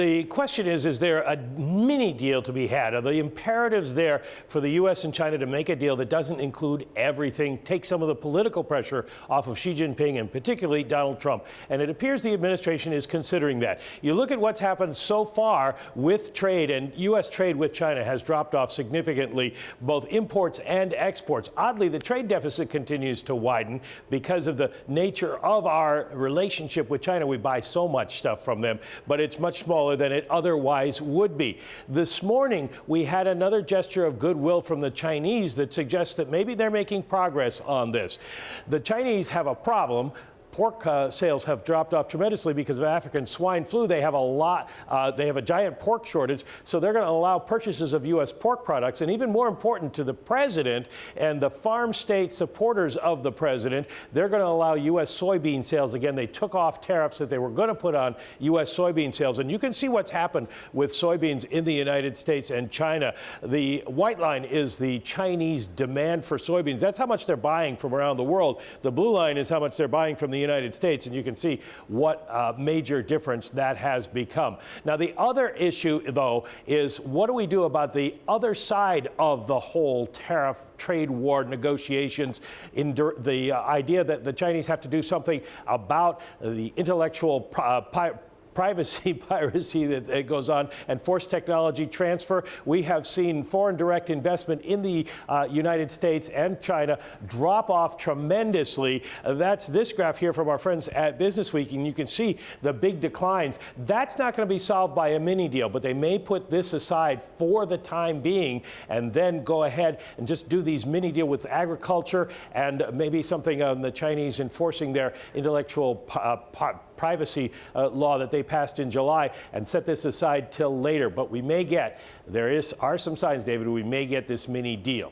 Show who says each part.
Speaker 1: The question is there a mini deal to be had? Are the imperatives there for the U.S. and China to make a deal that doesn't include everything, take some of the political pressure off of Xi Jinping and particularly Donald Trump? And it appears the administration is considering that. You look at what's happened so far with trade, and U.S. trade with China has dropped off significantly, both imports and exports. Oddly, the trade deficit continues to widen because of the nature of our relationship with China. We buy so much stuff from them, but it's much smaller than it otherwise would be. This morning, we had another gesture of goodwill from the Chinese that suggests that maybe they're making progress on this. The Chinese have a problem. Pork sales have dropped off tremendously because of African swine flu. They have a giant pork shortage, so they're going to allow purchases of U.S. pork products. And even more important to the president and the farm state supporters of the president, they're going to allow U.S. soybean sales. Again, they took off tariffs that they were going to put on U.S. soybean sales. And you can see what's happened with soybeans in the United States and China. The white line is the Chinese demand for soybeans. That's how much they're buying from around the world. The blue line is how much they're buying from the United States, and you can see what major difference that has become. Now, the other issue, though, is what do we do about the other side of the whole tariff trade war negotiations, in the idea that the Chinese have to do something about the intellectual privacy piracy that goes on, and forced technology transfer. We have seen foreign direct investment in the United States and China drop off tremendously. That's this graph here from our friends at Business Week, and you can see the big declines. That's not going to be solved by a mini deal, but they may put this aside for the time being and then go ahead and just do these mini deal with agriculture and maybe something on the Chinese enforcing their intellectual privacy law that they passed in July, and set this aside till later. But we may get, are some signs, David, we may get this mini deal.